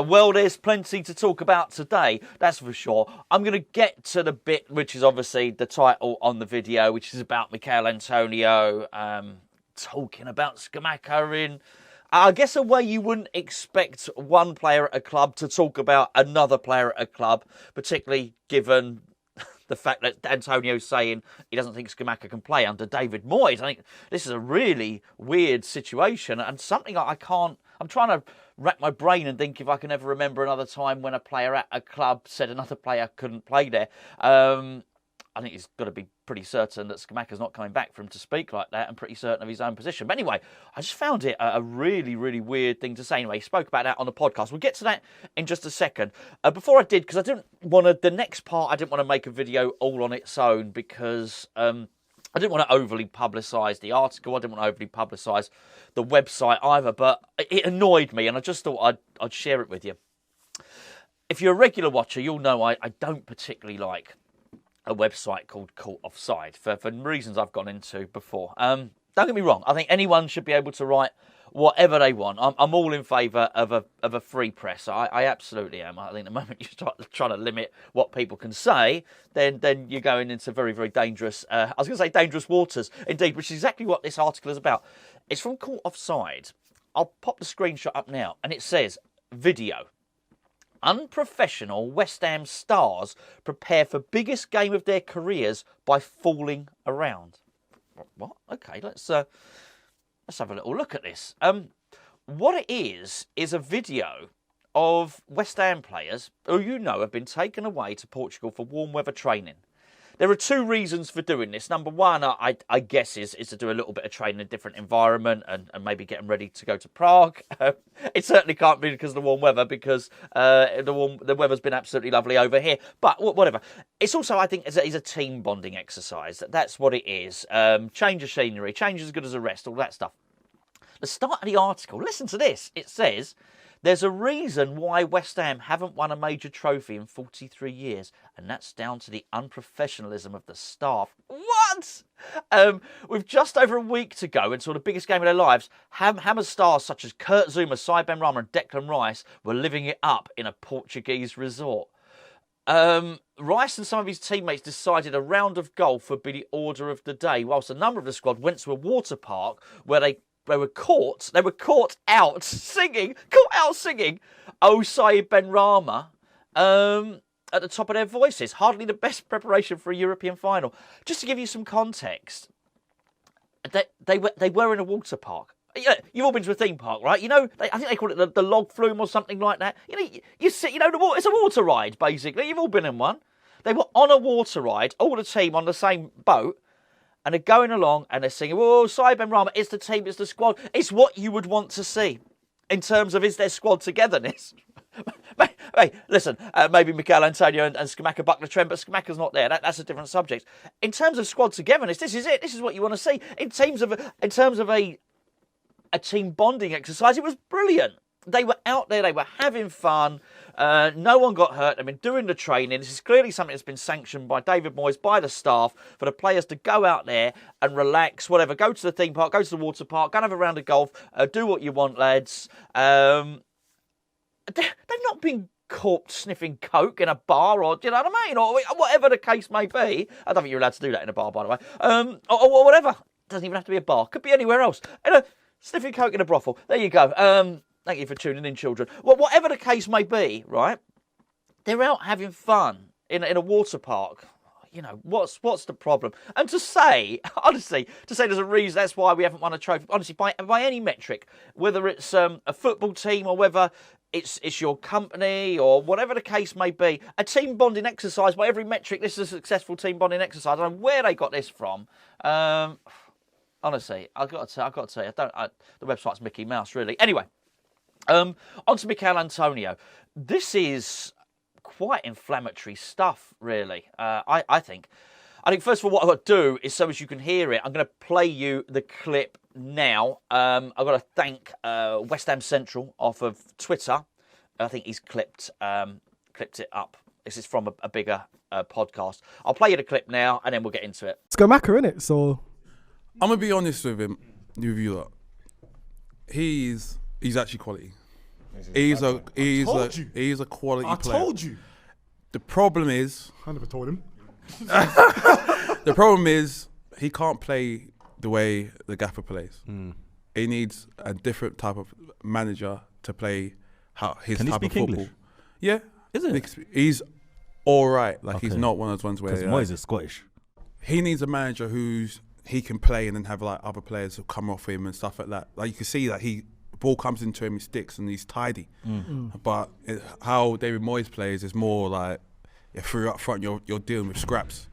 Well, there's plenty to talk about today, that's for sure. I'm going to get to the bit which is obviously the title on the video, which is about Michail Antonio talking about Scamacca in, I guess, a way you wouldn't expect one player at a club to talk about another player at a club, particularly given the fact that Antonio's saying he doesn't think Scamacca can play under David Moyes. I think this is a really weird situation and something I'm trying to rack my brain and think if I can ever remember another time when a player at a club said another player couldn't play there. I think he's got to be pretty certain that Scamacca's not coming back for him to speak like that and pretty certain of his own position. But anyway, I just found it a really, really weird thing to say. Anyway, he spoke about that on the podcast. We'll get to that in just a second. Before I did, because I didn't want to, the next part, I didn't want to make a video all on its own because I didn't want to overly publicise the article. I didn't want to overly publicise the website either. But it annoyed me and I just thought I'd share it with you. If you're a regular watcher, you'll know I don't particularly like a website called Caught Offside for reasons I've gone into before. Don't get me wrong. I think anyone should be able to write whatever they want. I'm all in favour of a free press. I absolutely am. I think the moment you start trying to limit what people can say, then you're going into very, very dangerous, I was going to say dangerous waters, indeed, which is exactly what this article is about. It's from Caught Offside. I'll pop the screenshot up now, and it says, video. Unprofessional West Ham stars prepare for biggest game of their careers by fooling around. What? Okay, let's have a little look at this. What it is a video of West Ham players who have been taken away to Portugal for warm weather training. There are two reasons for doing this. Number one, I guess, is to do a little bit of training in a different environment and maybe get them ready to go to Prague. It certainly can't be because of the warm weather, because the weather's been absolutely lovely over here. But whatever. It's also, I think, it's a team bonding exercise. That's what it is. Change of scenery, change as good as a rest, all that stuff. The start of the article, listen to this. It says, there's a reason why West Ham haven't won a major trophy in 43 years, and that's down to the unprofessionalism of the staff. What? With just over a week to go until the biggest game of their lives, Hammer's stars such as Kurt Zouma, Sai Benrahma and Declan Rice were living it up in a Portuguese resort. Rice and some of his teammates decided a round of golf would be the order of the day, whilst a number of the squad went to a water park where they were caught out singing Oh Saeed Benrahma at the top of their voices. Hardly the best preparation for a European final. Just to give you some context, they were in a water park. You've all been to a theme park, right? I think they call it the log flume or something like that. You sit, it's a water ride, basically. You've all been in one. They were on a water ride, all the team on the same boat, and they're going along and they're singing, oh, Sai Benrahma, it's the team, it's the squad. It's what you would want to see in terms of is their squad togetherness. Hey, listen, maybe Michail Antonio and Scamacca buck the trend, but Scamacca's not there. That's a different subject. In terms of squad togetherness, this is it. This is what you want to see. In terms of a team bonding exercise, it was brilliant. They were out there, they were having fun. No one got hurt. They've been doing the training. This is clearly something that's been sanctioned by David Moyes, by the staff, for the players to go out there and relax, whatever. Go to the theme park, go to the water park, go and have a round of golf. Do what you want, lads. They've not been caught sniffing coke in a bar, or do you know what I mean? Or whatever the case may be. I don't think you're allowed to do that in a bar, by the way. Or whatever. Doesn't even have to be a bar. Could be anywhere else. Sniffing coke in a brothel. There you go. Thank you for tuning in, children. Well, whatever the case may be, right? They're out having fun in a water park. What's the problem? And to say, honestly, there's a reason that's why we haven't won a trophy. Honestly, by any metric, whether it's a football team or whether it's your company or whatever the case may be, a team bonding exercise, by every metric, this is a successful team bonding exercise. I don't know where they got this from. Honestly, I've got to tell you, the website's Mickey Mouse, really. Anyway. On to Michail Antonio. This is quite inflammatory stuff, really, I think. I think, first of all, what I've got to do is, so as you can hear it, I'm going to play you the clip now. I've got to thank West Ham Central off of Twitter. I think he's clipped it up. This is from a bigger podcast. I'll play you the clip now, and then we'll get into it. Scamacca, innit? So I'm going to be honest with you lot. He's actually quality. He's a quality player. I told you. The problem is, I never told him. the problem is he can't play the way the Gaffer plays. He needs a different type of manager to play his Can he type of speak football. English? Yeah, Is it? He's all right. Like he's Okay. not one of those ones where Because Moyes is Scottish. he needs a manager he can play and then have like other players who come off him and stuff like that. Like you can see that the ball comes into him, he sticks and he's tidy. But how David Moyes plays is more like if you're up front, you're dealing with scraps,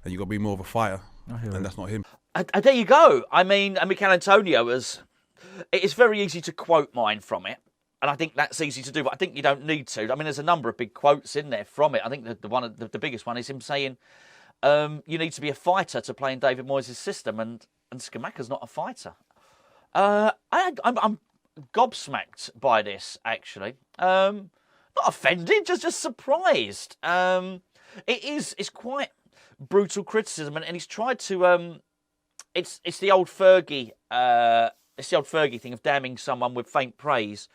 and you got to be more of a fighter, and that's not him. There you go. I mean, Michail Antonio it's very easy to quote mine from it. And I think that's easy to do, but I think you don't need to. I mean, there's a number of big quotes in there from it. I think the biggest one is him saying, you need to be a fighter to play in David Moyes' system, and Scamacca's not a fighter. I'm gobsmacked by this, actually. Not offended, just surprised. It's quite brutal criticism, and he's tried to. It's the old Fergie. It's the old Fergie thing of damning someone with faint praise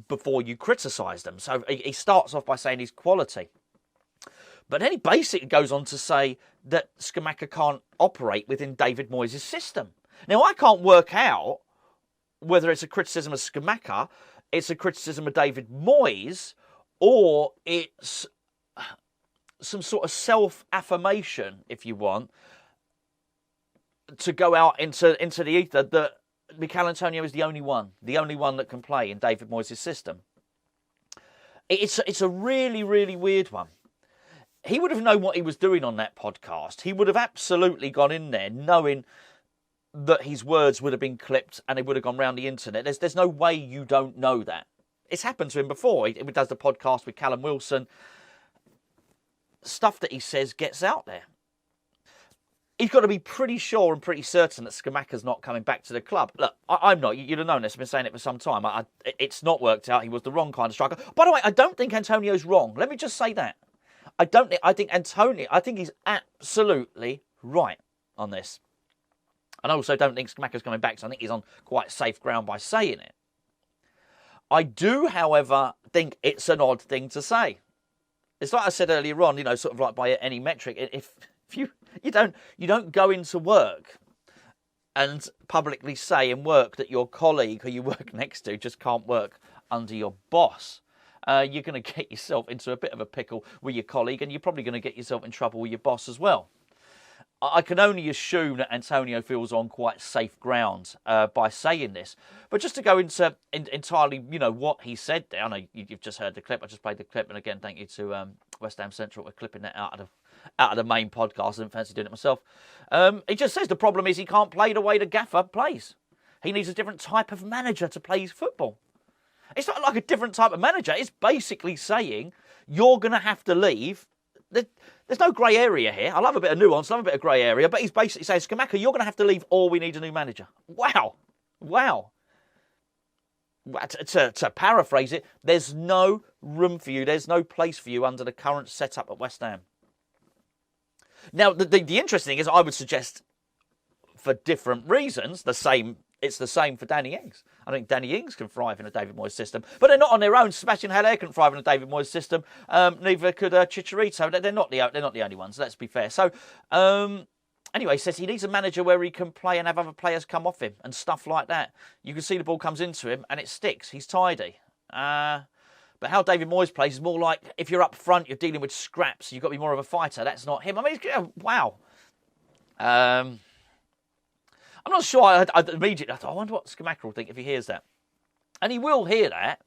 before you criticise them. So he starts off by saying he's quality. But then he basically goes on to say that Scamacca can't operate within David Moyes' system. Now, I can't work out whether it's a criticism of Scamacca, it's a criticism of David Moyes, or it's some sort of self-affirmation, if you want, to go out into the ether that Michail Antonio is the only one that can play in David Moyes' system. It's a really, really weird one. He would have known what he was doing on that podcast. He would have absolutely gone in there knowing that his words would have been clipped and it would have gone round the internet. There's no way you don't know that. It's happened to him before. He does the podcast with Callum Wilson. Stuff that he says gets out there. He's got to be pretty sure and pretty certain that Scamacca's not coming back to the club. Look, I'm not. You'd have known this. I've been saying it for some time. It's not worked out. He was the wrong kind of striker. By the way, I don't think Antonio's wrong. Let me just say that. I think he's absolutely right on this. And I also don't think Scamacca's coming back, so I think he's on quite safe ground by saying it. I do, however, think it's an odd thing to say. It's like I said earlier on, sort of like by any metric, if you don't go into work and publicly say in work that your colleague who you work next to just can't work under your boss, you're going to get yourself into a bit of a pickle with your colleague, and you're probably going to get yourself in trouble with your boss as well. I can only assume that Antonio feels on quite safe ground by saying this. But just to go into entirely, what he said there, I know you've just heard the clip. I just played the clip, and again, thank you to West Ham Central for clipping that out of the main podcast. I didn't fancy doing it myself. He just says the problem is he can't play the way the gaffer plays. He needs a different type of manager to play his football. It's not like a different type of manager. It's basically saying you're going to have to leave. There's no grey area here. I love a bit of nuance, love a bit of grey area, but he's basically saying, Scamacca, you're going to have to leave or we need a new manager. Wow. To paraphrase it, there's no room for you, there's no place for you under the current setup at West Ham. Now, the interesting thing is I would suggest for different reasons, it's the same for Danny Ings. I think Danny Ings can thrive in a David Moyes system, but they're not on their own. Sebastian Haller can thrive in a David Moyes system. Neither could Chicharito. They're not the only ones. Let's be fair. So anyway, he says he needs a manager where he can play and have other players come off him and stuff like that. You can see the ball comes into him and it sticks. He's tidy. But how David Moyes plays is more like if you're up front, you're dealing with scraps. You've got to be more of a fighter. That's not him. I mean, wow. I'm not sure. I immediately thought, I wonder what Scamacca will think if he hears that. And he will hear that.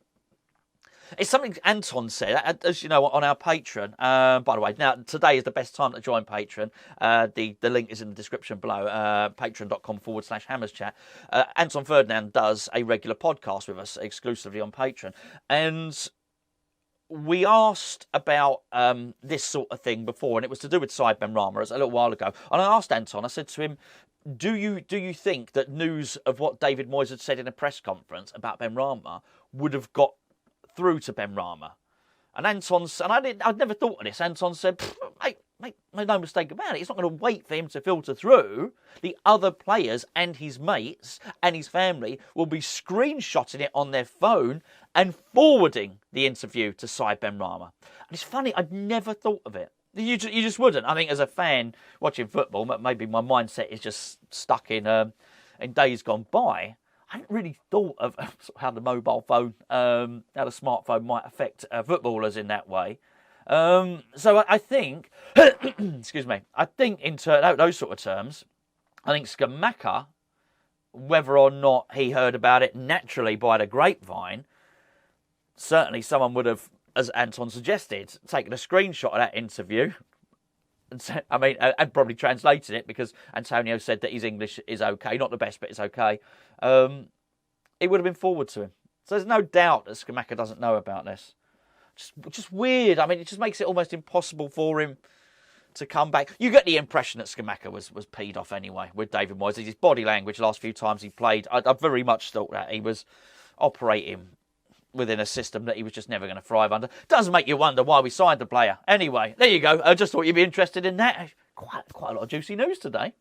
It's something Anton said, as you know, on our Patreon. By the way, now today is the best time to join Patreon. The link is in the description below, patreon.com/hammerschat. Anton Ferdinand does a regular podcast with us exclusively on Patreon. And we asked about this sort of thing before, and it was to do with Said Benrahma a little while ago. And I asked Anton, I said to him, do you think that news of what David Moyes had said in a press conference about Benrahma would have got through to Benrahma? And I'd never thought of this. Anton said, make no mistake about it, it's not going to wait for him to filter through. The other players and his mates and his family will be screenshotting it on their phone and forwarding the interview to Saïd Benrahma. And it's funny, I'd never thought of it. You just wouldn't. I think as a fan watching football, maybe my mindset is just stuck in days gone by. I hadn't really thought of how the mobile phone, how the smartphone might affect footballers in that way. So I think, excuse me, I think in those sort of terms, I think Scamacca, whether or not he heard about it naturally by the grapevine, certainly someone would have, as Anton suggested, taken a screenshot of that interview. And probably translated it, because Antonio said that his English is okay, not the best, but it's okay. It would have been forwarded to him. So there's no doubt that Scamacca doesn't know about this. Just weird. I mean, it just makes it almost impossible for him to come back. You get the impression that Scamacca was peed off anyway with David Moyes. His body language the last few times he played, I very much thought that he was operating within a system that he was just never going to thrive under. Does make you wonder why we signed the player. Anyway, there you go. I just thought you'd be interested in that. Quite a lot of juicy news today.